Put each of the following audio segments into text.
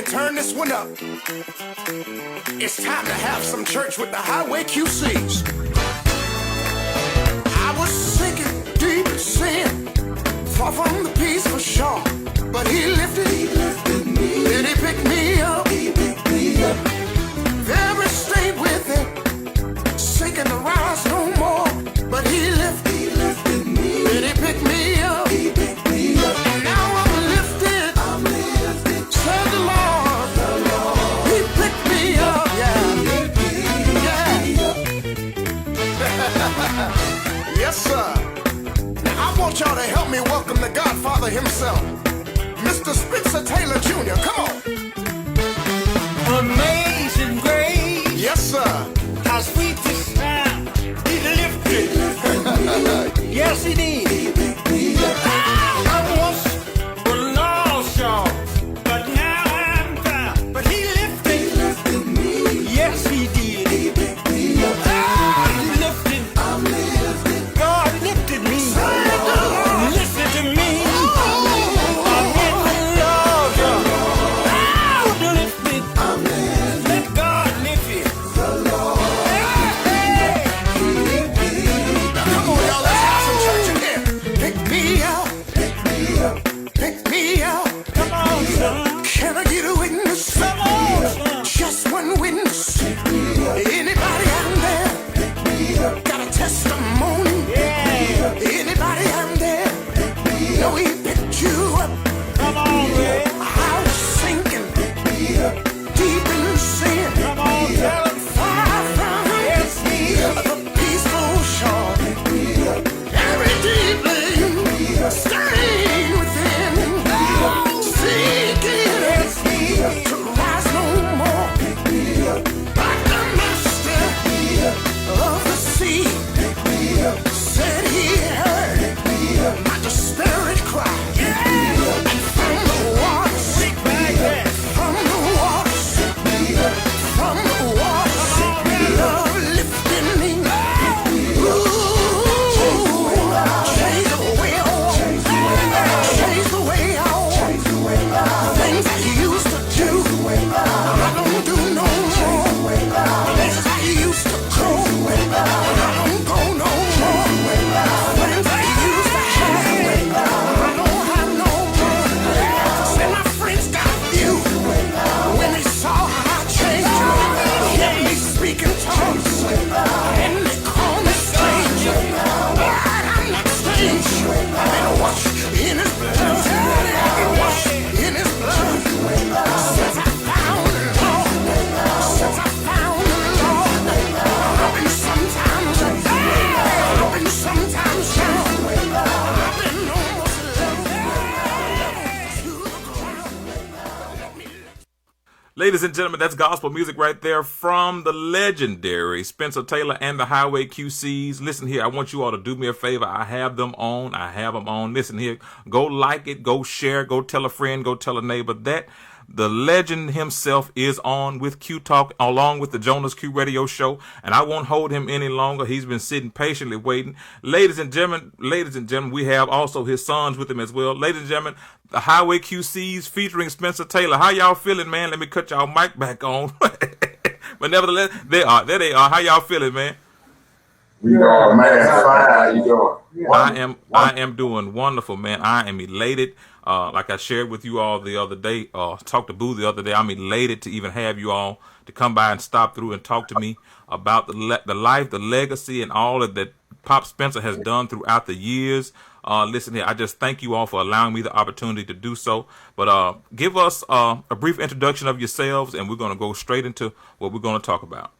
turn this one up. It's time to have some church with the Highway QCs. I was sinking deep in sin, far from the peace for sure. But he lifted me, then he picked me up. Very stayed with it, sinking to rise no more. But he lifted me, then he picked me up. And now I'm lifted, said the Lord. He picked me up, yeah. Yes, sir. Now I want y'all to help me welcome the Godfather himself, Mr. Spencer Taylor Jr. Come on. Amazing grace. Yes, sir. How sweet the sound. He lifted. Yes, he did. I once was lost, y'all, but now I'm found. But he lifted me. Yes, he did. He lifted. God lifted me. Listen to me. I'm in love, y'all. Lifted. Let God lift you. Come on, y'all, let's have some church in here. Pick me up. Pick me up. Come on, son. Can I get a witness? Come on, son. Just one witness. Anybody out there? Got a testimony? Yeah. Anybody out there? Know he picked you up. Come on, man. I was sinking deep in sin. Come on, tell him. Far from Yes, he is. the peaceful shore. Very deeply staying within. Seeking to rise no more. But the master of the sea said he heard my despairing cry. And from the waters, from the waters, love lifted me. Ooh, changed the way I walk, changed the way I walk. Things I used to do, I don't do no more. Places I used to go, I don't go no more. Friends I used to have, I don't have no more. Say my friends got few when they saw how I changed. Hear me speak in tongues, and they call me strange. But I'm not strange. I've been washed in his blood, washed in his blood. Since I found the Lord, since I found the Lord, I've been sometimes up, I've been sometimes down, I've been almost low to the ground. Ladies and gentlemen, that's gospel music right there from the legendary Spencer Taylor and the Highway QCs. Listen here, I want you all to do me a favor. I have them on. Listen here, go like it, go share, go tell a friend, go tell a neighbor that the legend himself is on with Q Talk along with the Jonas Q Radio Show, and I won't hold him any longer. He's been sitting patiently waiting. Ladies and gentlemen, we have also his sons with him as well. Ladies and gentlemen, the Highway QCs featuring Spencer Taylor. How y'all feeling, man? Let me cut y'all mic back on. But nevertheless, there they are. How y'all feeling, man? We are, man. Fine. How you doing? I am doing wonderful, man. I am elated. Like I shared with you all the other day, talked to Boo the other day. I'm elated to even have you all to come by and stop through and talk to me about the life, the legacy, and all of that Pop Spencer has done throughout the years. Listen here, I just thank you all for allowing me the opportunity to do so. But give us a brief introduction of yourselves, and we're going to go straight into what we're going to talk about.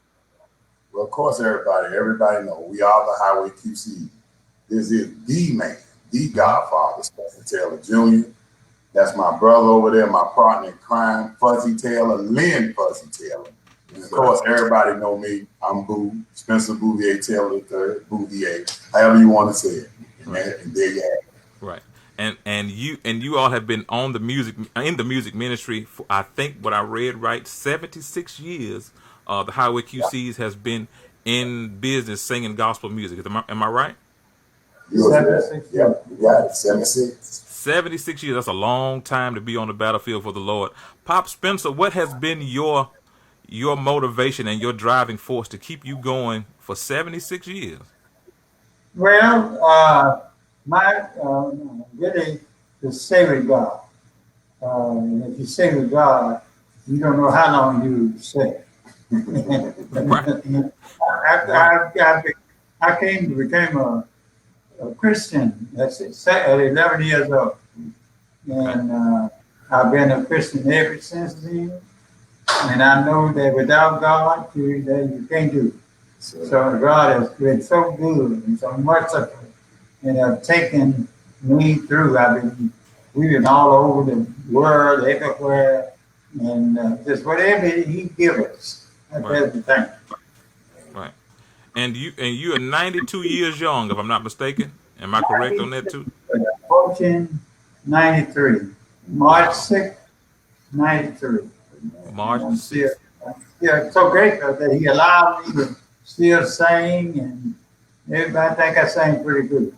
Well, of course, everybody know we are the Highway QC. This is the man, the Godfather, Spencer Taylor Jr. That's my brother over there, my partner in crime, Fuzzy Taylor, Lynn Fuzzy Taylor. And of course, everybody know me. I'm Boo, Spencer Bouvier Taylor III, Bouvier, however you want to say it. And there you have it. Right. And you all have been in the music ministry for, I think what I read right, 76 years. The Highway QCs has been in business singing gospel music. Am I right? Yeah, you got it. 76. 76 years, that's a long time to be on the battlefield for the Lord. Pop Spencer, what has been your motivation and your driving force to keep you going for 76 years? Well, my really to stay with God. And if you stay with God, you don't know how long you stay. Right. I became a Christian at 11 years old, and I've been a Christian ever since then. And I know that without God, you can't do it. So God has been so good and so much of it, and have taken me through. We've been all over the world, everywhere, and just whatever He gives us, that's everything. Right. And you are 92 years young, if I'm not mistaken. Am I correct on that too? 1493, March 6th, 93. March I'm 6th. still so grateful that He allowed me to still sing, and everybody think I sing pretty good.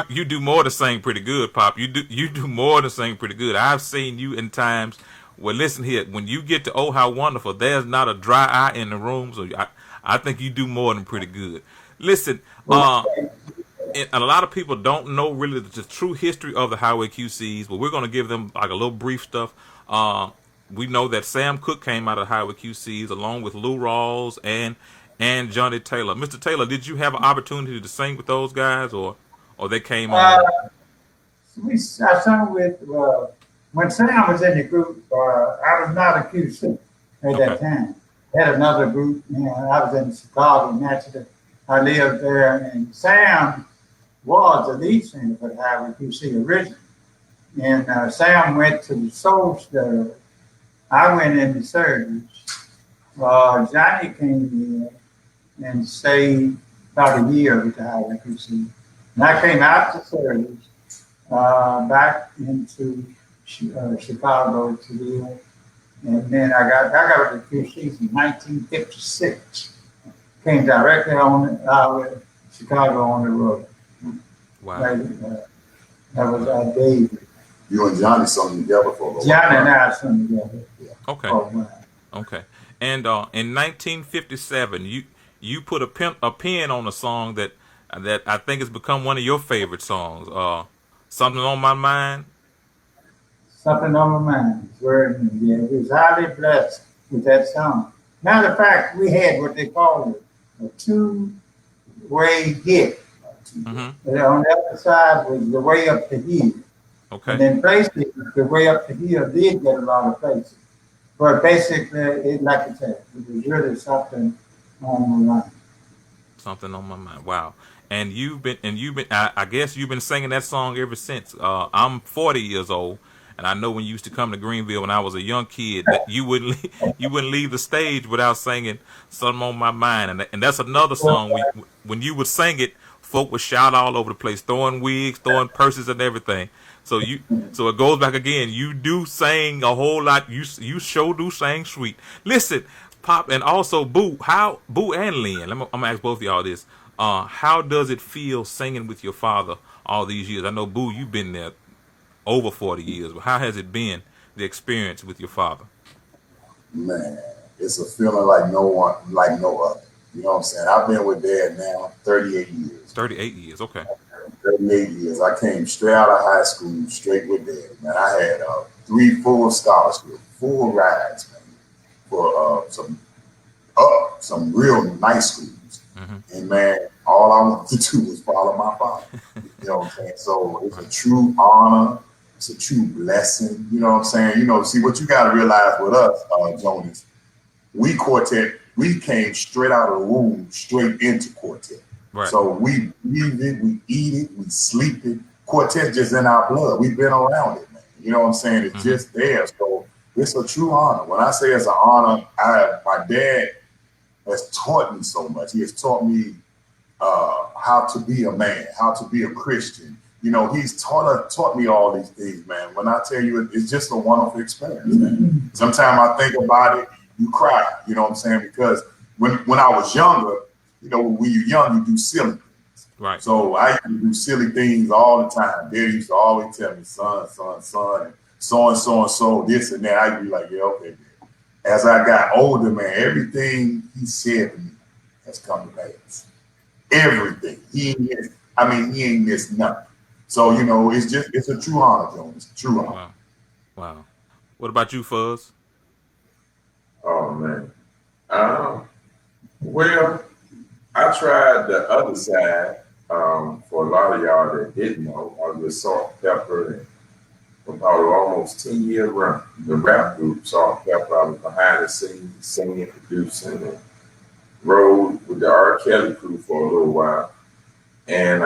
You do more than sing pretty good, Pop. You do more than sing pretty good. I've seen you in times. Well, listen here. When you get to Oh How Wonderful, there's not a dry eye in the room. So I think you do more than pretty good. Listen, and a lot of people don't know really the true history of the Highway QCs, but we're going to give them like a little brief stuff. We know that Sam Cooke came out of the Highway QCs along with Lou Rawls and Johnny Taylor. Mr. Taylor, did you have an opportunity to sing with those guys, or they came on? I sung with when Sam was in the group. I was not a QC at that time. Had another group. I was in Chicago. Naturally, I lived there, and Sam was the lead singer for the Highway QC originally. And Sam went to the Soul Stirrer. I went in the Surge. Johnny came in and stayed about a year with the Highway QC. And I came out to Surge, back into Chicago to live. And then I got to the QCs in 1956. Came directly on Chicago on the road. Wow. That was David. You and Johnny sung together for a while. Johnny and I sung together. Yeah. Okay. Oh, okay. And in 1957, you put a pen on a song that I think has become one of your favorite songs. Something on My Mind. Something on My Mind. Yeah, we was highly blessed with that song. Matter of fact, we had what they call a two-way hit. Mm-hmm. And on the other side was The Way Up the Hill. Okay. And then places, The Way Up the Hill did get a lot of places. But basically, like I said, it was really something on my mind. Something on My Mind. Wow. And you've been. I guess you've been singing that song ever since. I'm 40 years old, and I know when you used to come to Greenville when I was a young kid, that you wouldn't leave the stage without singing "Something on My Mind," and that's another song. When you would sing it, folk would shout all over the place, throwing wigs, throwing purses, and everything. So it goes back again. You do sing a whole lot. You sure do sing sweet. Listen, Pop, and also Boo and Lynn. I'm gonna ask both of y'all this. How does it feel singing with your father all these years? I know, Boo, you've been there over 40 years, but how has it been, the experience with your father? Man, it's a feeling like no other. You know what I'm saying? I've been with Dad now 38 years. 38 years, okay. 38 years. I came straight out of high school, straight with Dad. Man, I had 3 full scholarships, full rides, man, for some real nice schools. Mm-hmm. And man, all I wanted to do was follow my father. You know what I'm saying? So it's a true honor. It's a true blessing. You know what I'm saying? You know, see what you got to realize with us, Jonas, we came straight out of the womb, straight into quartet. Right. So we breathe it, we eat it, we sleep it. Quartet's just in our blood. We've been around it, man. You know what I'm saying? It's just there. So it's a true honor. When I say it's an honor, my dad has taught me so much. He has taught me how to be a man, how to be a Christian. You know, he's taught me all these things, man. When I tell you, it's just a wonderful experience, man. Sometimes I think about it, you cry, you know what I'm saying? Because when I was younger, you know, when you're young, you do silly things. Right. So I used to do silly things all the time. Daddy used to always tell me, son, and so, this and that. I'd be like, yeah, okay, Dad. As I got older, man, everything he said to me has come to pass. Everything. He ain't missed nothing. So, it's a true honor, Jonas. True honor. Wow. Wow. What about you, Fuzz? Oh man. Well, I tried the other side. For a lot of y'all that didn't know, I was with Salt Pepper and for about almost 10-year run. The rap group Salt Pepper, I was behind the scenes, singing, producing, and rode with the R. Kelly crew for a little while. And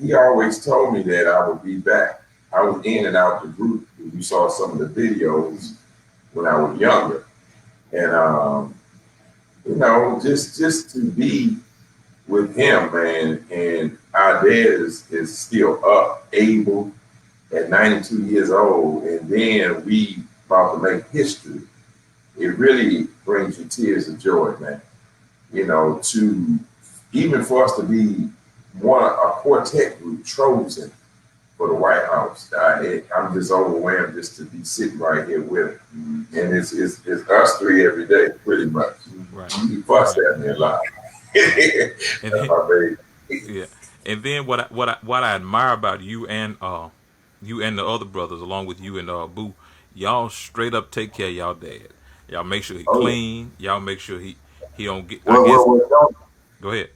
he always told me that I would be back. I was in and out the group. You saw some of the videos when I was younger. And just to be with him, man, and our dad is still up, able at 92 years old, and then we about to make history. It really brings you tears of joy, man. To even for us to be a quartet group chosen for the White House. I'm just overwhelmed just to be sitting right here with him. And it's us three every day, pretty much. Right. He fussed at me a lot. That's my baby. Yeah. And then what I admire about you and the other brothers, along with you and Boo, y'all straight up take care of y'all dad. Y'all make sure he clean. Y'all make sure he don't get. Go ahead.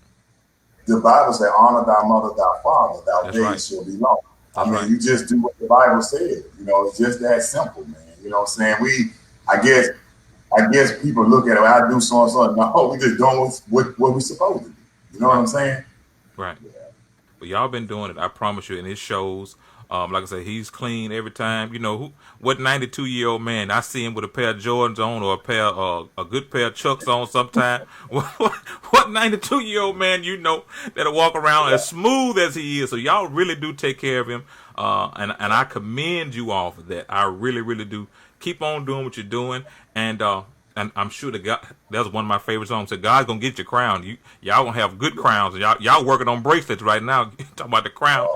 The Bible says, honor thy mother, thy father, thy That's days right. shall be long. That's right. You just do what the Bible says. It's just that simple, man. You know what I'm saying? I guess people look at it, I do so and so. No, we just doing what we're supposed to do. You know what I'm saying? Right. Yeah. But y'all been doing it, I promise you, and it shows. Like I said, he's clean every time. What 92-year-old man, I see him with a pair of Jordans on or a good pair of Chucks on sometime. What 92-year-old man that'll walk around as smooth as he is? So y'all really do take care of him, and I commend you all for that. I really, really do. Keep on doing what you're doing, and I'm sure that was one of my favorite songs. So God's gonna get your crown. Y'all gonna have good crowns, and y'all working on bracelets right now. Talking about the crown.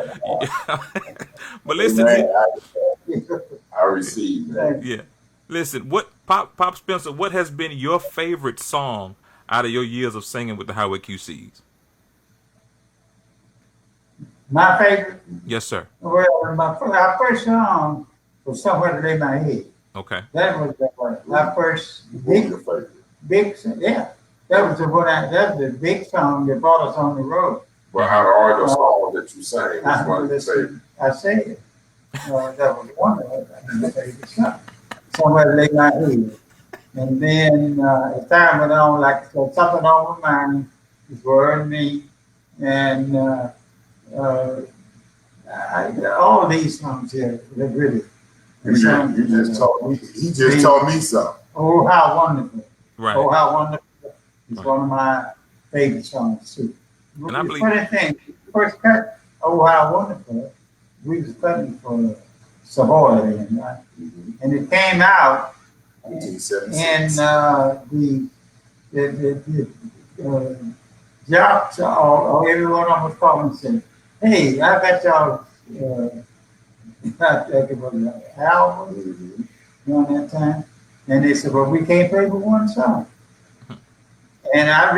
But listen, I received that. Yeah. Listen, what Pop Spencer? What has been your favorite song out of your years of singing with the Highway QCs? My favorite. Yes, sir. Well, our first song was Somewhere to Lay My Head. Okay. That was our first big, yeah. That was the big song that brought us on the road. Well, out of all the songs that you sang, which one did you say? I say it. That was one of my favorite songs. Somewhere to Lay My Head. And then as time went on, something on my mind is Word Me. And all these songs here, they're really. You just told me. He just told me something. Oh, how wonderful! Right. Oh, how wonderful! It's one of my favorite songs too. And I believe. Funny thing, first cut. Oh, how wonderful! We was cutting for Savoy then, right? Mm-hmm. And it came out, and the jobs, everyone on the phone and said, "Hey, I got y'all." I think it was an album during that time. And they said, well, we can't play but one song. And I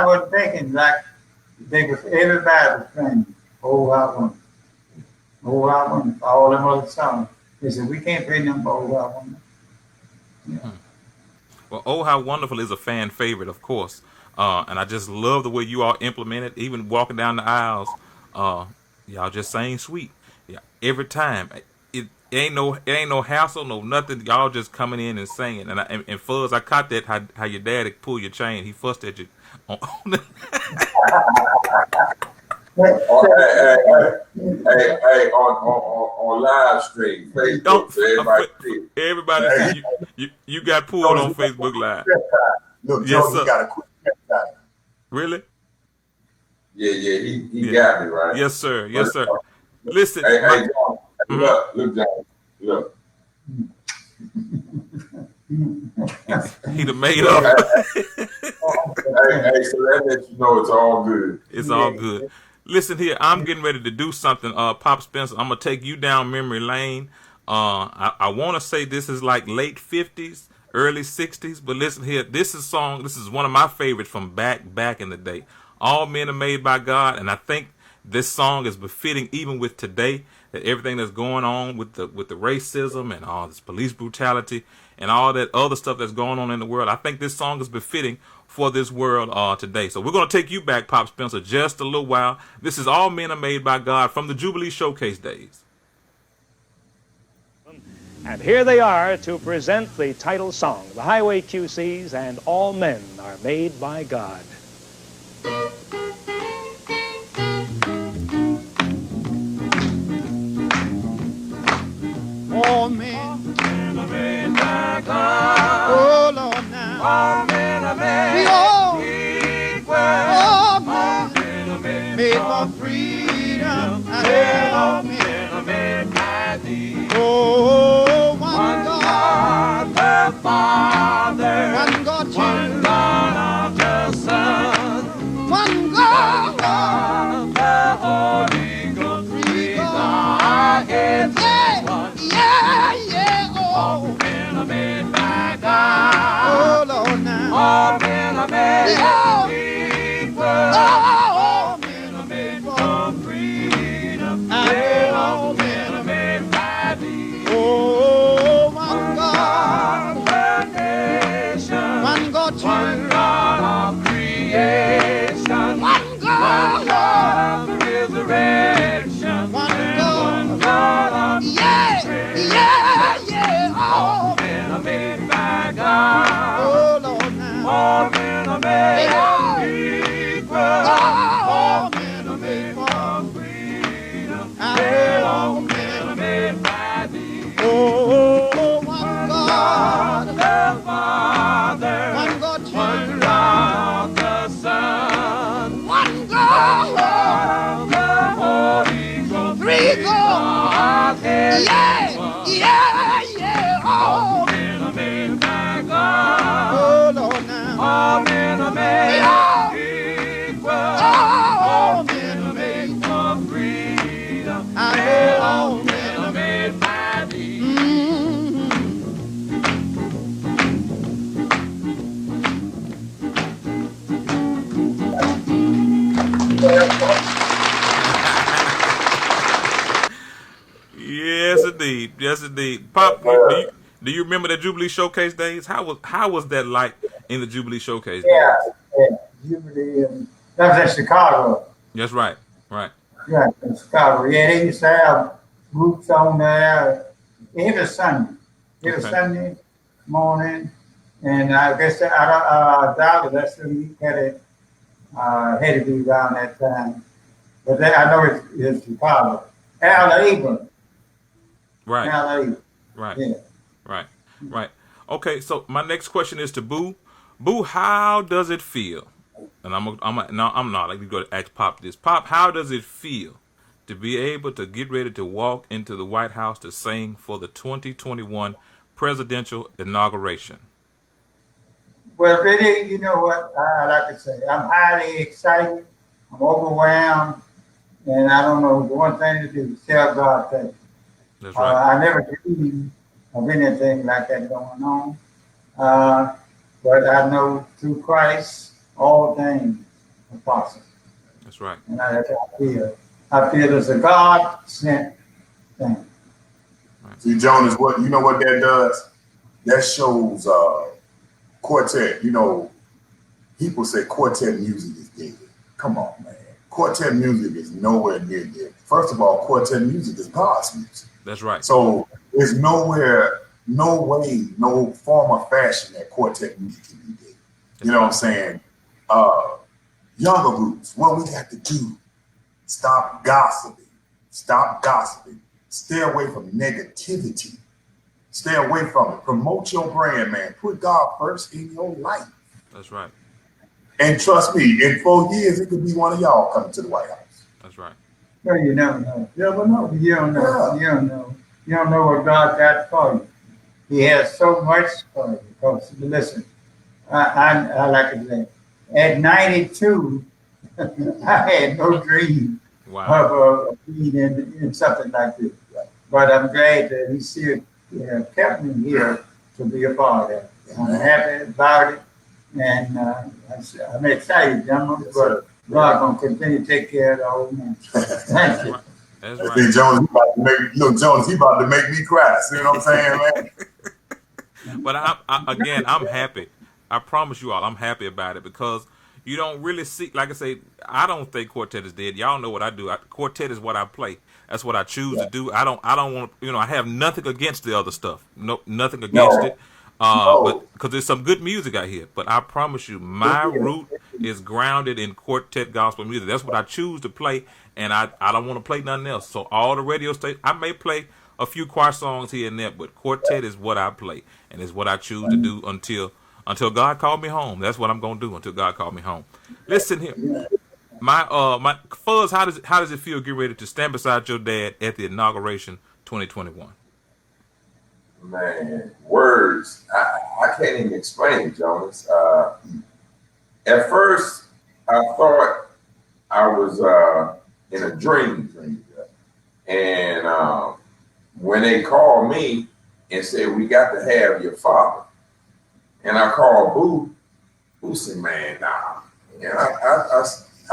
wasn't thinking everybody was playing, Oh, how wonderful. Oh, how wonderful. All them other songs. They said, we can't play them, Oh, how wonderful. Yeah. Well, Oh, How Wonderful is a fan favorite, of course. And I just love the way you all implement it, even walking down the aisles. Y'all just sang sweet. Yeah, every time. It ain't no hassle, no nothing. Y'all just coming in and singing. And Fuzz, I caught that how your dad pulled your chain. He fussed at you. Hey, on live stream, Facebook, so everybody see you got pulled on Facebook Live. Look, yes, Joe, you got a quick time. Really? Yeah, he got me right. Yes, sir. Yes, sir. Listen. Hey, John. Look, John. Look. He done made up. Hey, so that lets you know it's all good. It's all good. Listen here, I'm getting ready to do something. Pop Spencer, I'm gonna take you down memory lane. I want to say this is like late '50s, early '60s, but listen here, this is one of my favorites from back in the day. All men are made by God, and I think this song is befitting even with today. That everything that's going on with the racism and all this police brutality and all that other stuff that's going on in the world, I think this song is befitting for this world today. So we're going to take you back, Pop Spencer, just a little while. This is All Men Are Made by God from the Jubilee Showcase days. And here they are to present the title song, the Highway QCs and All Men Are Made by God. All men are made by God. Oh Lord, now all men are made. We all equal. All men are made for freedom. And all men are made by Thee. Oh, one God the Father, one God, one God of the Son, one God of the Holy Ghost. Three Godheads. All men are made by God. Oh Lord, now all men are made equal. All men are made for freedom. And all men are made by Thee. Oh, one God of nation, one God of creation, one God of resurrection, one God of all men are made by God. Oh Lord, now all men are made equal. All men are made for freedom. And all men are made by Thee. Oh, one God the Father, one God of the Son, one God of the Holy Ghost. Three Godheads. All men are made by God. Oh Lord, now all men are made equal. All men are made for freedom. And all men are made by Thee. Yes, indeed. Yes, indeed. Pop, do you remember the Jubilee Showcase days? How was that like in the Jubilee Showcase days? Yeah. Jubilee. That was in Chicago. That's right. Right. Yeah, in Chicago. Yeah, they used to have groups on there every Sunday. Every Sunday morning. And I guess I doubt it. That's when he had to be around that time. But I know it's Chicago. Al Right. Al Right. Yeah. Right. Okay, so my next question is to Boo. Boo, how does it feel? And I'm not like we go to ask Pop this. Pop, how does it feel to be able to get ready to walk into the White House to sing for the 2021 presidential inauguration? Well, really, you know what I like to say. I'm highly excited. I'm overwhelmed, and I don't know the one thing to do is tell God thank you. That's right. I never dreamed of anything like that going on, but I know through Christ all things are possible. That's right. And that's how I feel. I feel it's a God sent thing. Right. See, Jonas, what that does? That shows quartet. You know, people say quartet music is dead. Come on, man. Quartet music is nowhere near dead. First of all, quartet music is God's music. That's right. So there's no way, no form or fashion that quartet music can be dead. You know what I'm saying? Younger groups, what we got to do, stop gossiping. Stay away from negativity. Stay away from it. Promote your brand, man. Put God first in your life. That's right. And trust me, in 4 years, it could be one of y'all coming to the White House. That's right. Well, you never know. You never know. You don't know. Yeah. You don't know. You don't know what God got for you. He has so much for you. Because listen, I like to say, at 92, I had no dream Wow. of being in something like this. But I'm glad that he still kept me here to be a part of it. I'm happy about it, and I'm excited, gentlemen. But God gonna continue to take care of the old man. Thank you. That's I right. think Jonas, he about to make, look, Jonas, he about to make me cry. See what I'm saying, man? But I'm happy. I promise you all, I'm happy about it because you don't really see, like I say, I don't think Quartet is dead. Y'all know what I do. Quartet is what I play. That's what I choose to do. I don't want, I have nothing against the other stuff. No, nothing against it. But because there's some good music out here. But I promise you, my root is grounded in Quartet gospel music. That's what I choose to play, and I don't want to play nothing else. So all the radio stations, I may play a few choir songs here and there, but Quartet is what I play, and it's what I choose to do until God called me home. That's what I'm gonna do until God called me home. Listen here, my Fuzz, how does it feel getting ready to stand beside your dad at the inauguration 2021? Man, words. I can't even explain it, Jonas. At first, I thought I was in a dream. And when they called me and said, we got to have your father. And I called Boo said, man, nah. And I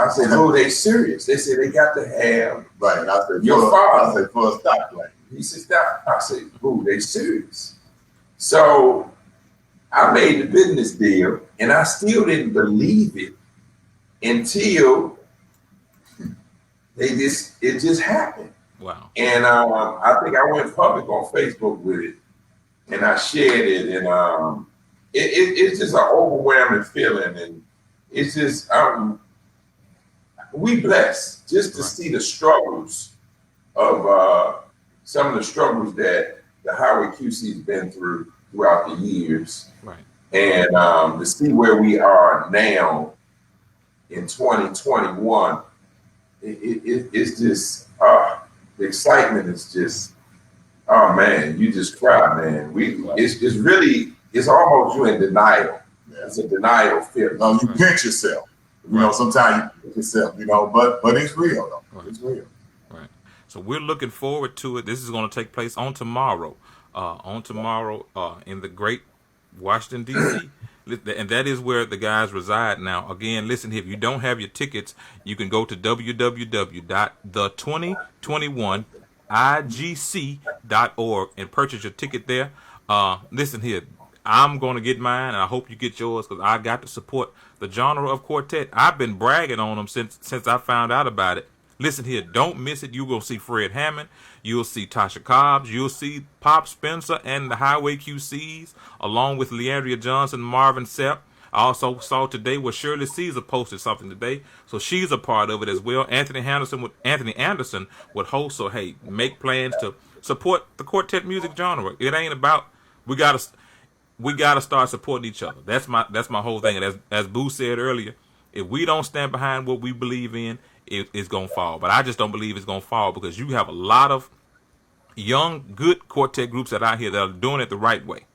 said, Boo, they serious. They said they got to have Right. I said, your father. I said, for a stop line. He said, stop. I said, Boo, they serious. So I made the business deal, and I still didn't believe it until it just happened. Wow. And I think I went public on Facebook with it, and I shared it, and it's just an overwhelming feeling, and it's just we blessed just to see the struggles of some of the struggles that the Highway QC has been throughout the years, Right. and to see where we are now in 2021, it's just the excitement is just, oh man, you just cry, man. It's almost you in denial. Yeah. It's a denial feeling. No, you pinch yourself. You know, sometimes you pinch yourself, but it's real though. Right. It's real. Right. So we're looking forward to it. This is going to take place on tomorrow. In the great Washington, D.C. And that is where the guys reside now. Again, listen here, if you don't have your tickets, you can go to www.the2021igc.org and purchase your ticket there. Listen here, I'm going to get mine, and I hope you get yours because I got to support the genre of Quartet. I've been bragging on them since I found out about it. Listen here, don't miss it. You're going to see Fred Hammond. You'll see Tasha Cobbs. You'll see Pop Spencer and the Highway QCs, along with Leandria Johnson, Marvin Sapp. I also saw today where Shirley Caesar posted something today, so she's a part of it as well. Anthony Anderson would host, so hey, make plans to support the Quartet music genre. It ain't about we gotta start supporting each other. That's my whole thing. And as Boo said earlier, if we don't stand behind what we believe in, it's gonna fall. But I just don't believe it's gonna fall because you have a lot of young, good Quartet groups that are out here that are doing it the right way.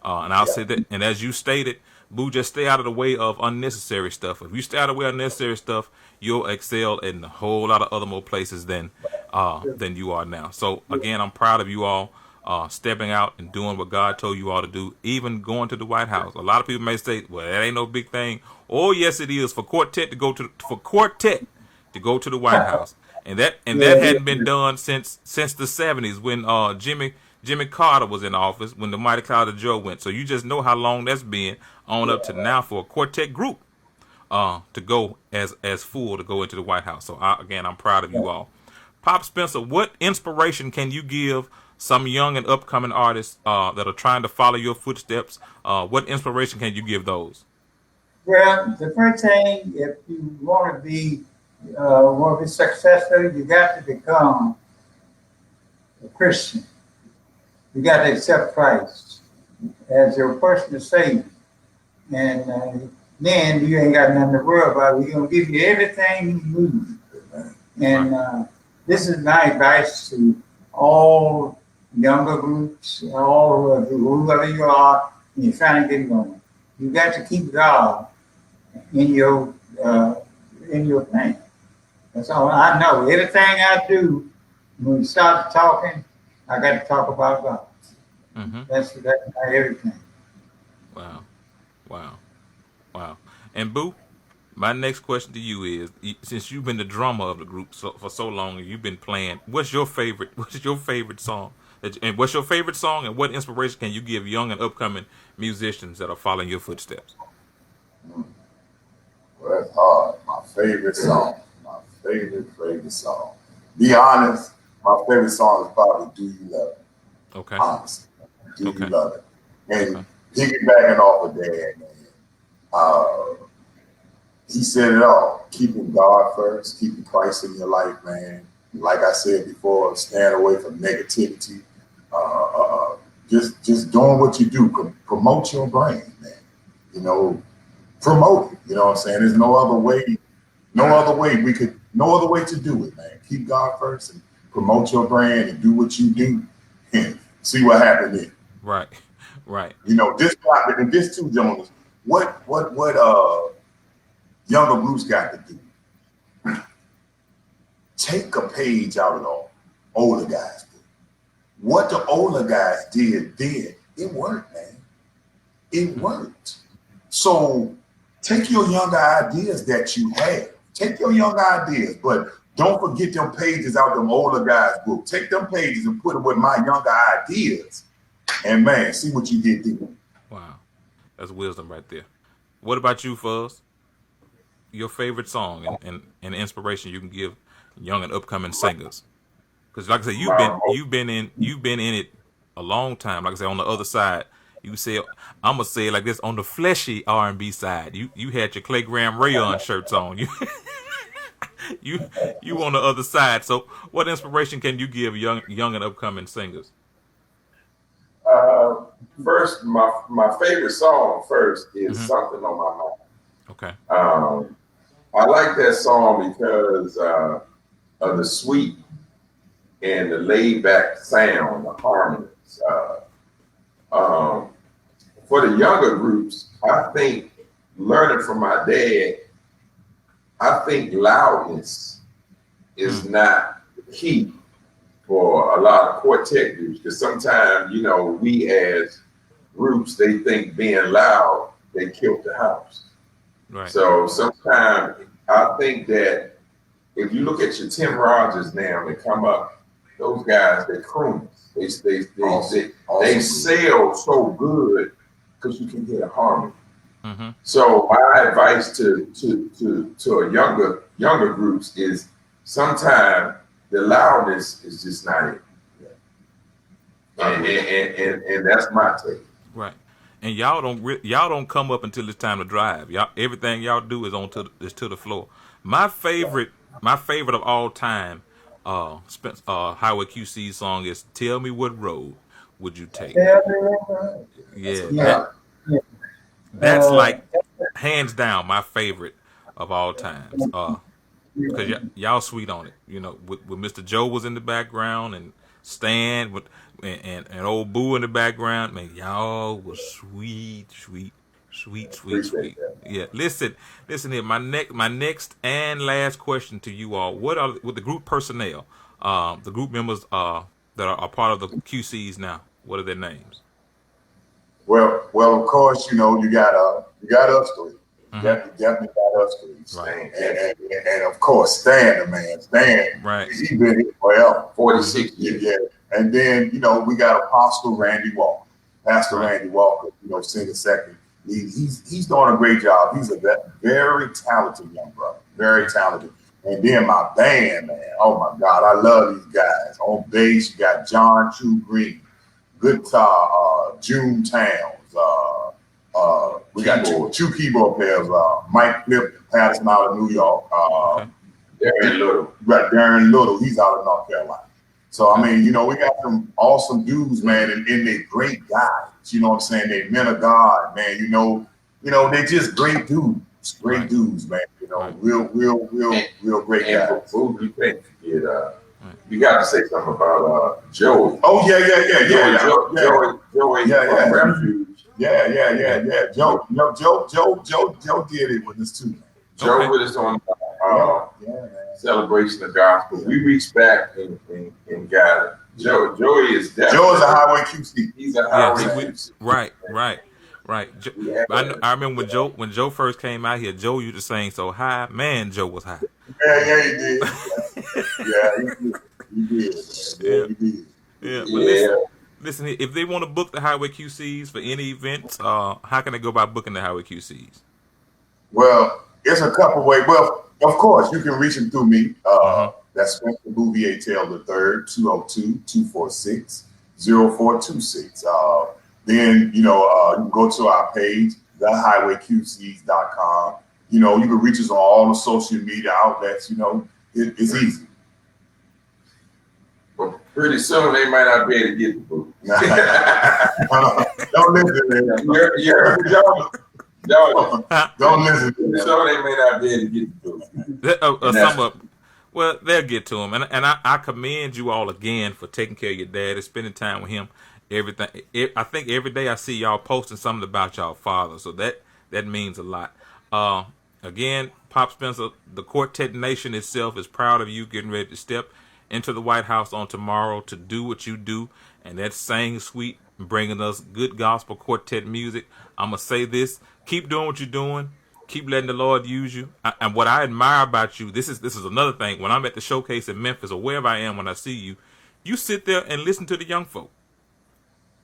And I'll say that. And as you stated, Boo, just stay out of the way of unnecessary stuff. If you stay out of the way of unnecessary stuff, you'll excel in a whole lot of other more places than you are now. So again, I'm proud of you all stepping out and doing what God told you all to do, even going to the White House. A lot of people may say, well, that ain't no big thing. Oh, yes, it is for Quartet to go to the White House. And that hadn't been done since the 70s when Jimmy Carter was in office, when the Mighty Cloud of Joe went. So you just know how long that's been on up to now for a Quartet group to go as full to go into the White House. So I'm proud of you all. Pop Spencer, what inspiration can you give some young and upcoming artists that are trying to follow your footsteps? What inspiration can you give those? Well, the first thing, if you want to be successful, you got to become a Christian. You got to accept Christ as your personal Savior. And then you ain't got nothing to worry about. He's going to give you everything you need. And this is my advice to all younger groups, all whoever you are, and you're trying to get going. You got to keep God in your uh, in your thing. That's all I know. Everything I do, when we start talking, I got to talk about God. Mm-hmm. That's my everything. Wow. Wow. Wow. And Boo, my next question to you is: since you've been the drummer of the group for so long, and you've been playing, what's your favorite? What's your favorite song? And what's your favorite song? And what inspiration can you give young and upcoming musicians that are following your footsteps? Well, that's hard. My favorite song. My favorite song. Be honest, my favorite song is probably "Do You Love It." Okay. Honestly, "Do You Okay. Love It?" Okay. And piggybacking off of that, man, uh, he said it all. Keeping God first, keeping Christ in your life, man. Like I said before, stand away from negativity. Uh, uh, just doing what you do. Promote your brand, man. You know, promote it. You know what I'm saying? There's no other way. No other way to do it, man. Keep God first and promote your brand and do what you do and see what happens then. Right. Right. You know, this and this too, Jonas. What younger groups got to do? Take a page out of the older guys' book. What the older guys did, it worked, man. It worked. So take your younger ideas that you have. Take your younger ideas, but don't forget them pages out them older guys' book. Take them pages and put them with my younger ideas. And man, see what you get there. Wow. That's wisdom right there. What about you, Fuzz? Your favorite song and inspiration you can give young and upcoming singers? Because like I said, you've been in it a long time. Like I said, on the other side, you say I'm gonna say it like this: on the fleshy R&B side, you had your Clay Graham Rayon shirts on. You you on the other side. So, what inspiration can you give young and upcoming singers? First, my favorite song first is Mm-hmm. "Something on My Mind." Okay. I like that song because of the sweet and the laid back sound, the harmonies. For the younger groups, I think learning from my dad, I think loudness is not the key for a lot of quartet groups, because sometimes, you know, we as groups, they think being loud, they killed the house. Right. So sometimes I think that if you look at your Tim Rogers now, they come up, those guys, they're crooners. They sell so good because you can hear the harmony. Mm-hmm. So my advice to a younger groups is sometimes the loudness is just not it. And that's my take. Right. And y'all don't come up until it's time to drive. Y'all, everything y'all do is to the floor. My favorite of all time, Highway QC song is "Tell Me What Road Would You Take." Yeah, Yeah. that's like hands down my favorite of all times. Because y'all sweet on it. You know, with Mr. Joe was in the background and Stan and old Boo in the background. Man, y'all was sweet. Appreciate that. Yeah, listen here. My next and last question to you all: with the group personnel, the group members that are part of the QCs now? What are their names? Well, of course, you know, you got us three. Mm-hmm. Definitely got us three. Right. And of course, Stan, the man. Stan, Right. He been here forever. 46 years. Yeah. And then, you know, we got Apostle Randy Walker. Pastor Right. Randy Walker, you know, singing second. He's doing a great job. He's a very talented young brother. Very talented. And then my band, man. Oh my God, I love these guys. On bass, you got John True Green. Guitar, June Towns. We got two keyboard players. Mike Flip, Patterson out of New York. Darren Little. Right, Darren Little. He's out of North Carolina. So I mean, you know, we got some awesome dudes, man, and they great guys. You know what I'm saying? They men of God, man. You know, they just great dudes. Great dudes, man. You know, real great guys. You can't forget. You got to say something about Joey. Oh yeah. Joey from Refuge. Yeah. Joe did it with us too, man. Joe Okay. with us on Man. Celebration of Gospel. We reached back and got it. Joey is definitely. Joe is a highway QC. He's a Yeah, highway. right. I remember when Joe first came out here. Joe used to sing so high. Man, Joe was high. Yeah, he did. He did. Yeah. He did. Yeah, but listen here. If they want to book the Highway QCs for any events, how can they go about booking the Highway QCs? Well, it's a couple ways. Well, of course, you can reach him through me. That's Spencer Bouvier Taylor III, 202-246-0426. Then, you can go to our page, thehighwayqcs.com. You can reach us on all the social media outlets. It's easy. But pretty soon they might not be able to get the book. Don't listen to him. You heard Joe? Don't listen to him. So they may not be able to get the book. Sum up. Well, they'll get to him, and I commend you all again for taking care of your dad and spending time with him. Everything. I think every day I see y'all posting something about y'all father, so that means a lot. Again, Pop Spencer, the Quartet Nation itself is proud of you getting ready to step into the White House on tomorrow to do what you do, and that's sing sweet and bringing us good gospel quartet music. I'm gonna say this: keep doing what you're doing. Keep letting the Lord use you. And what I admire about you, this is another thing. When I'm at the showcase in Memphis or wherever I am, when I see you, you sit there and listen to the young folk.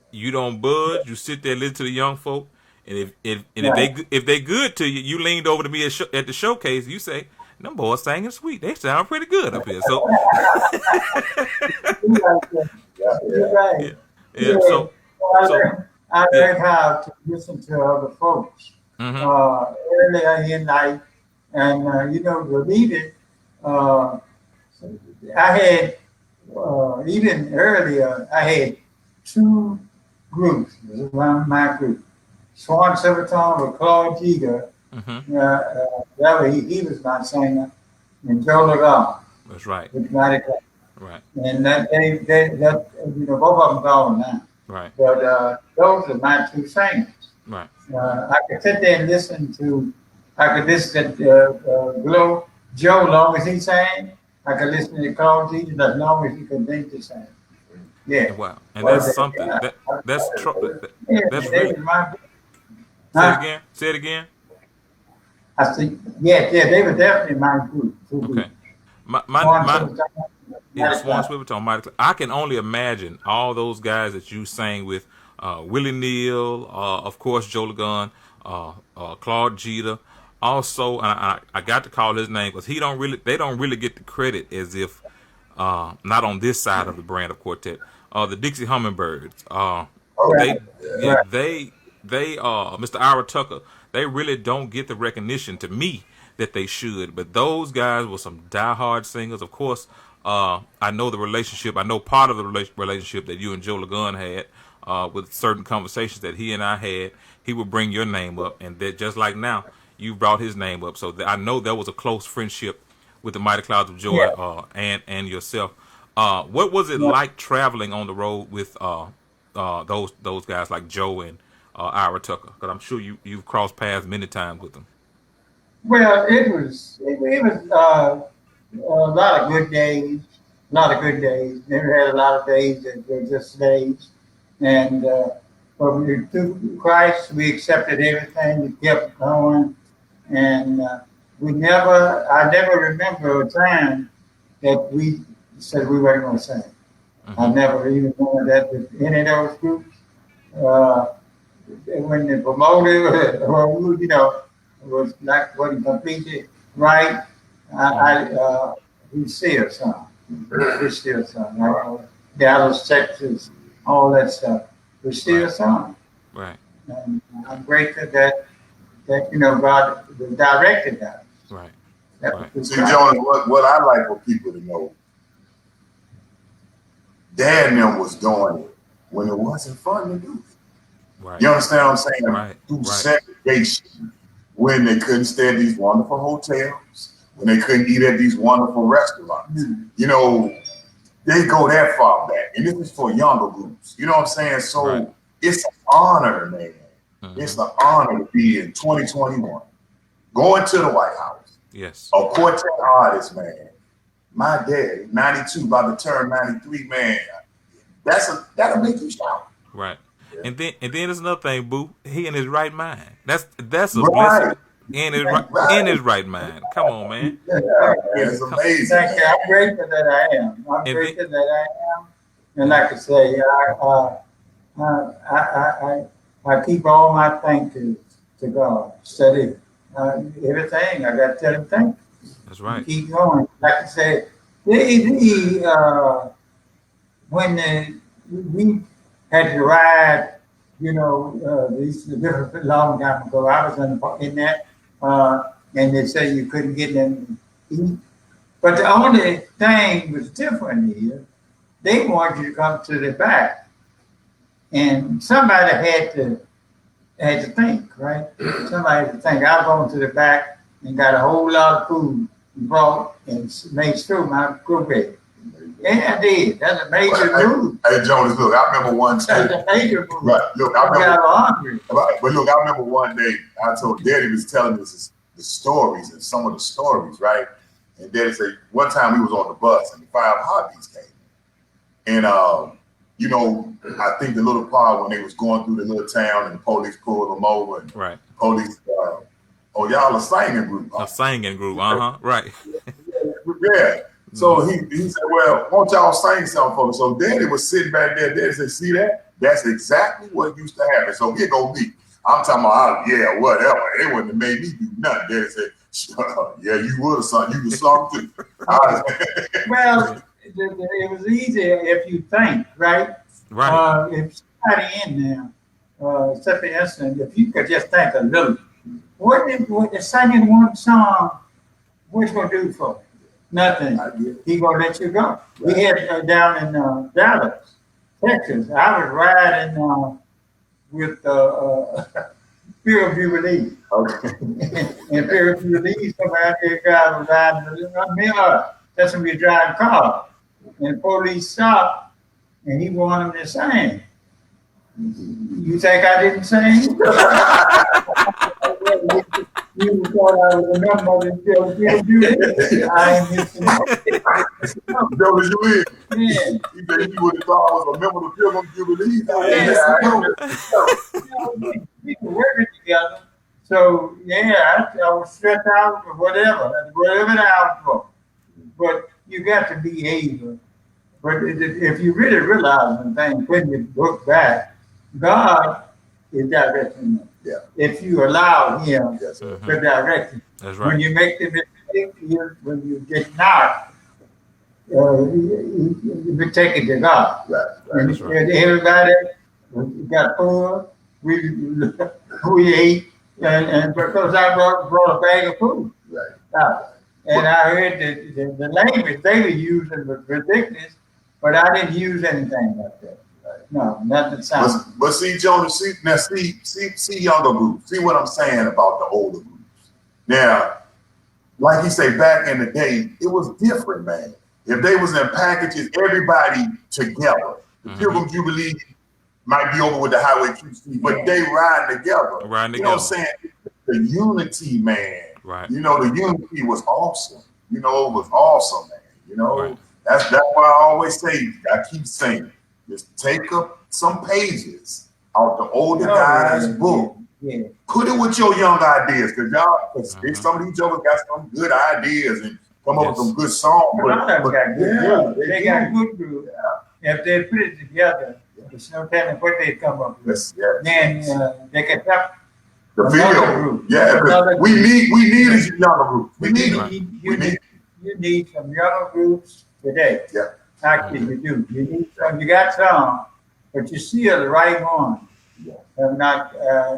You don't budge. You sit there and listen to the young folk. And if they good to you, you leaned over to me at the showcase. You say, "Them boys singing sweet. They sound pretty good up here." So, I learned how to listen to other folks earlier in life, and believe it. I had even earlier. I had two groups around my group. Swan Silvertone with Claude Jeter. He was my singer, and Joe Lagal. That's right. Right. And that both of them gone now. Right. But those are my two singers. Right. I could sit there and listen to Joe long as he sang. I could listen to Claude Jeter as long as he continued to sing. Yeah. Wow. And that's something. That's really. Say it again. I think, they were definitely my group. Okay. Swan Silvertone. I can only imagine all those guys that you sang with, Willie Neal, of course Joe Lagun, Claude Jeter. Also, and I got to call his name because they don't really get the credit as if not on this side of the brand of quartet. The Dixie Hummingbirds. They Mr. Ira Tucker, they really don't get the recognition to me that they should. But those guys were some diehard singers. Of course, I know the relationship. I know part of the relationship that you and Joe Lagun had with certain conversations that he and I had. He would bring your name up, and that just like now, you brought his name up. So I know there was a close friendship with the Mighty Clouds of Joy and yourself. What was it like traveling on the road with those guys like Joe and Ira Tucker? Because I'm sure you've crossed paths many times with them. Well, it was a lot of good days. Never had a lot of days that were just days. And through Christ, we accepted everything. We kept going, and I never remember a time that we said we weren't going to sing. I never even wanted that with any of those groups. When the promoter, was like wasn't completely right, we still sung. We still sung. Dallas, Texas, all that stuff. We still sung. Right. And I'm grateful that God directed us. Right. See, Jonas, what I like for people to know, Dad and them was doing it when it wasn't fun to do it. Right. You understand what I'm saying? Right. Through segregation, when they couldn't stay at these wonderful hotels, when they couldn't eat at these wonderful restaurants. They go that far back. And this is for younger groups. You know what I'm saying? So it's an honor, man, It's an honor to be in 2021, going to the White House. Yes. A quartet artist, man. My dad, 92, about to turn 93, man. That'll make you shout. Right. And then there's another thing, Boo. He in his right mind. That's a Right. blessing. In his right mind. Come on, man. Yeah, man, it's amazing. Thank you. I'm grateful that I am. I'm grateful that I am. And like I say, I keep all my thank yous to God. Steady. Everything I got to tell him thank you. That's right. Keep going. Like I said, when we had to ride, these different long time ago, I was in that, and they say you couldn't get them to eat. But the only thing was different here. They wanted you to come to the back, and somebody had to think, right? Somebody had to think. I was going to the back and got a whole lot of food and brought and made sure my group ate. Yeah, I did. That's a major move. Hey, Jonas, look, I remember one day. That's a major move. Right. Look, I remember. Hungry. But look, I remember one day I told Daddy was telling us the stories and some of the stories, right? And Daddy said one time we was on the bus and the 5 Heartbeats came. And I think the little part when they was going through the little town and the police pulled them over and Right. police, y'all a singing group. Huh? A singing group, right. Yeah. So he said, well, won't y'all sing something for me? So Daddy was sitting back there. Daddy said, see that? That's exactly what used to happen. So here go me. I'm talking about, yeah, whatever. They wouldn't have made me do nothing. Daddy said, shut up. Yeah, you would have sung. You would have sung too. Well, it was easier if you think, right? Right. If somebody in there, except for instance, if you could just think a little, what is singing one song, what's going to do for you? Nothing. He going to let you go. We had down in Dallas, Texas, I was riding with Fear of Jubilee. Okay. And Fear of Jubilee, somebody guy was riding a mirror. That's when we drive car. And the police stopped, and he wanted him to sing. You think I didn't sing? You thought I was a member of the Jubilee. I ain't missing it. Jonas, you in? Yeah. He said you would have thought I was a member of the Pilgrim Jubilee. We were working together. So, yeah, I was stressed out or whatever the hours for. But you got to be able. But if you really realize one thing, when you look back, God is directing you. Yeah. If you allow Him Yes, sir. to direct you. That's right. When you make the mistake, when you get knocked, you be taken to God. Right. And That's right. everybody got full. We ate, and because I brought a bag of food. Right. And I heard the language they were using was ridiculous, but I didn't use anything like that. No, nothing sounds. But see, Jonas, see younger groups. See what I'm saying about the older groups. Now, like you say, back in the day, it was different, man. If they was in packages, everybody together. The Pilgrim Jubilee might be over with the Highway QC, but they riding together. You know what I'm saying? The unity, man. Right. The unity was awesome. It was awesome, man. Right. That's why I always say, I keep saying, just take up some pages out the older guys' book. Yeah. Put it with your young ideas, because some of these jokers got some good ideas and come up with some good songs. A lot of them got good. They got good groups. If they put it together, there's no telling what they come up with. Then they can help the another field. group. Yeah, Another we group. need these younger groups. We need them. You need some younger groups today. Yeah. Actually, you do. You need some. You got some, but you still the right one. Have not.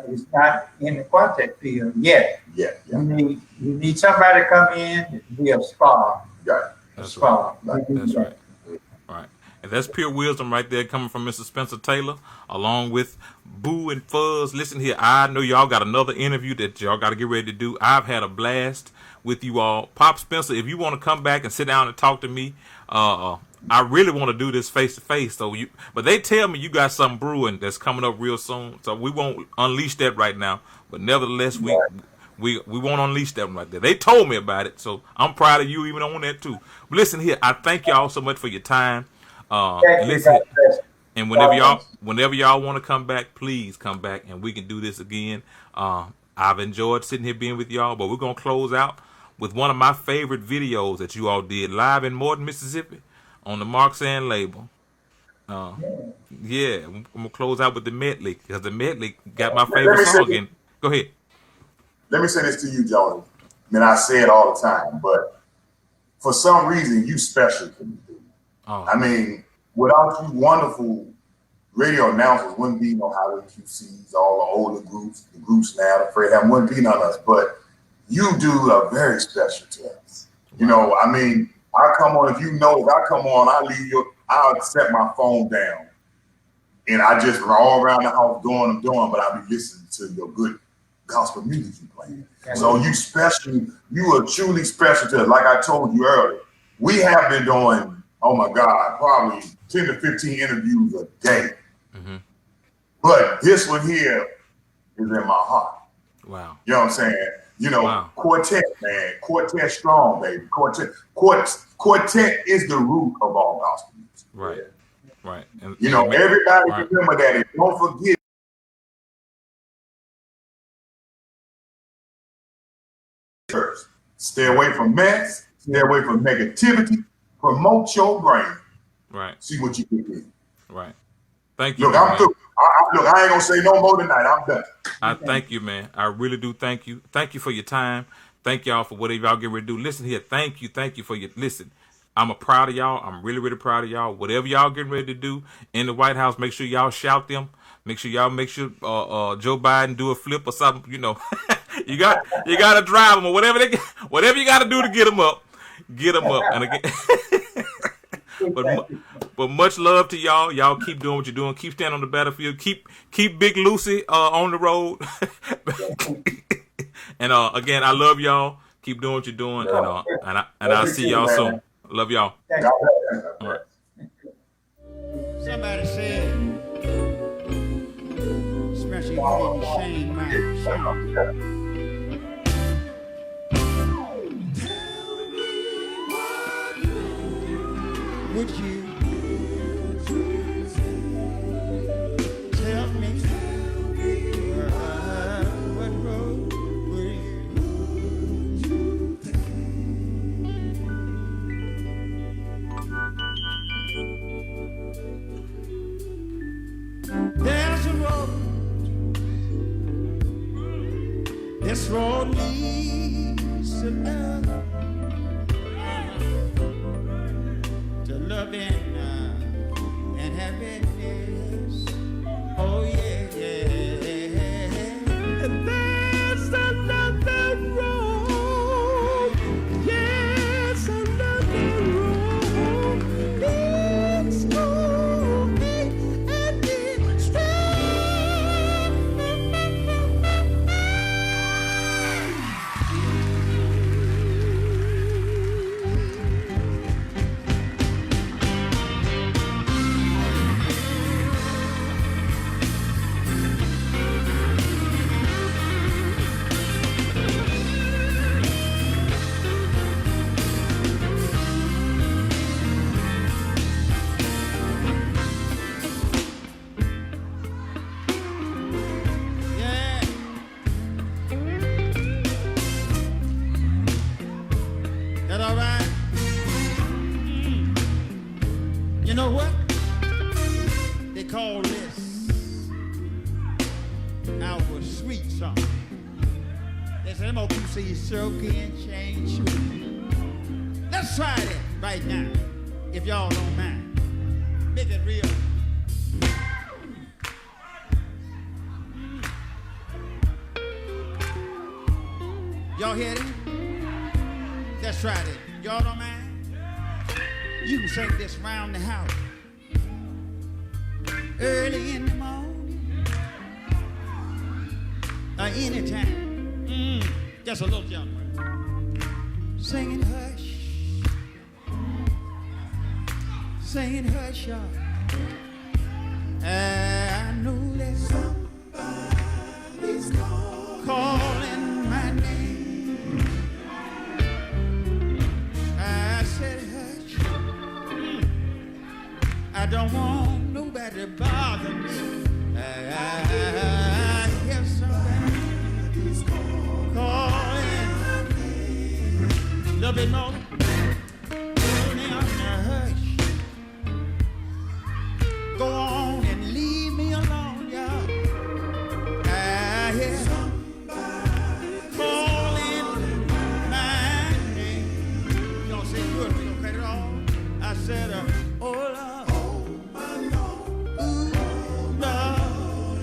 It's not in the quartet field yet. Yeah. You need somebody to come in to be a spark. Yeah. That's right. That's right. Right. And that's pure wisdom right there coming from Mr. Spencer Taylor, along with Boo and Fuzz. Listen here, I know y'all got another interview that y'all got to get ready to do. I've had a blast with you all. Pop Spencer, if you want to come back and sit down and talk to me, I really want to do this face to face. So but they tell me you got something brewing that's coming up real soon. So we won't unleash that right now. But nevertheless, we won't unleash that right there. They told me about it, so I'm proud of you even on that too. But listen here, I thank y'all so much for your time. Listen, and whenever y'all want to come back, please come back and we can do this again. I've enjoyed sitting here being with y'all, but we're gonna close out with one of my favorite videos that you all did live in Morton, Mississippi, on the Mark Sand label. Yeah, I'm gonna close out with the medley because the medley got my favorite song in. Go ahead. Let me say this to you, Jonas. I mean, I say it all the time, but for some reason, you special to me, dude. Oh. I mean, without you wonderful radio announcers, wouldn't be no Highway QCs, all the older groups, the groups now, the Fred Ham, wouldn't be none of us. But you do are very special to us. You know, I mean, I come on, if you know, if I come on, I'll set my phone down and I just all around the house doing, but I'll be listening to your good gospel music you playing. So you special, you are truly special to us. Like I told you earlier, we have been doing, oh my God, probably 10 to 15 interviews a day. Mm-hmm. But this one here is in my heart. Wow. You know what I'm saying? You know, Quartet, man. Quartet strong, baby. Quartet is the root of all gospel music. Right. Right. And, you know, everybody remember that. And don't forget. First, stay away from mess. Stay away from negativity. Promote your brain. Right. See what you can do. Right. Thank you. Look, I'm through. Look, I ain't gonna say no more tonight. I'm done. I thank you, man. I really do thank you. Thank you for your time. Thank y'all for whatever y'all get ready to do. Listen here. Thank you for your listen. I'm proud of y'all. I'm really, really proud of y'all. Whatever y'all getting ready to do in the White House, make sure y'all shout them. Make sure Joe Biden do a flip or something. You know, you got to drive them or whatever you got to do to get them up. Get them up. And again, but much love to y'all. Y'all keep doing what you're doing. Keep standing on the battlefield. Keep Big Lucy on the road. And again, I love y'all. Keep doing what you're doing. And I'll see y'all soon. Love y'all. All right. Somebody said, especially you didn't shame my shame. Would you tell me what road would you take? There's a road. This road leads to love. Loving and happiness. Oh yeah, yeah. And there's another road. Yes, another road. Leads to me and be strong. You know what? They call this our sweet song. They say MOQC sure can change sweet. Let's try that right now, if y'all don't mind. Make it real. Y'all hear it? Let's try it. Y'all don't mind? You can sing this round the house. Early in the morning. Or anytime. Just a little jump. Singing hush. saying hush y'all. I know that somebody's calling my name. I said hush. I don't want nobody to bother me. I hear somebody's calling. Little bit more. Go on and leave me alone, y'all. I hear somebody calling my name. Y'all say good, we don't cut it off. I said, oh Lord, oh my Lord, ooh Lord.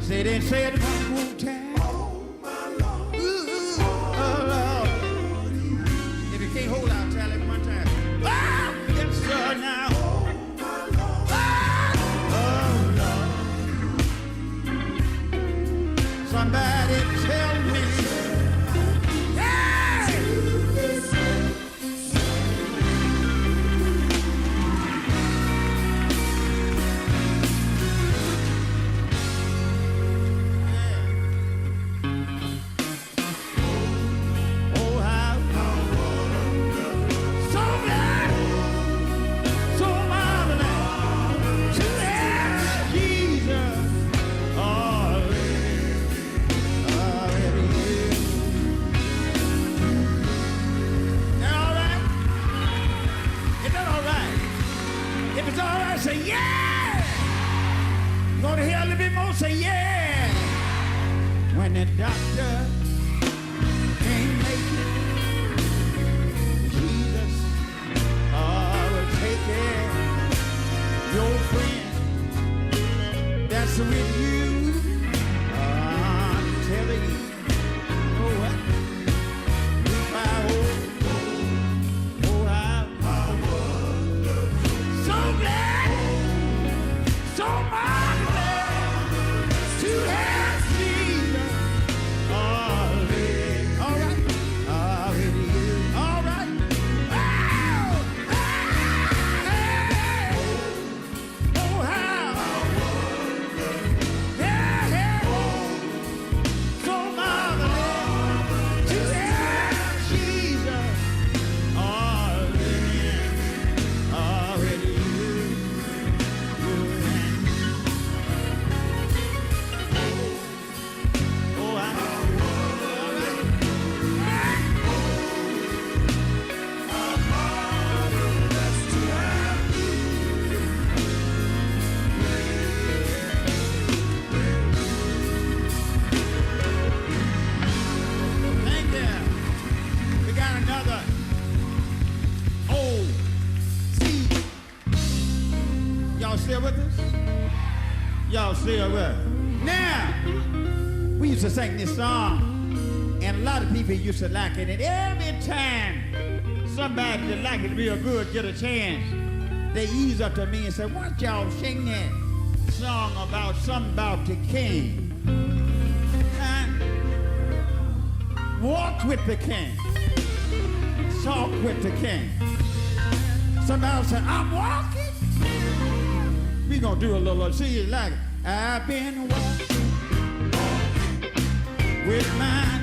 Say it and say it one more time. Oh my Lord, ooh, oh Lord. If you can't hold out, tell it one time. Ah, yes sir now. Somebody tell me, yeah! Oh, how so glad, so marvelous to have Jesus. If it's all right, say yeah. You want to hear a little bit more? Say yeah. When the doctor can't make it, Jesus will take care of your friend that's with you. I'm telling you, oh what? If I so marvelous to have Jesus. All right, all right. Oh, how, yeah, so marvelous to have Jesus. Already. Still with us? Y'all still with us? Now, we used to sing this song, and a lot of people used to like it, and every time somebody that like it real good get a chance, they ease up to me and say, why don't y'all sing that song about something about the king? Walk with the king. Talk with the king. Somebody say, I'm walking. We gonna do a little, see you like it. I've been walking with my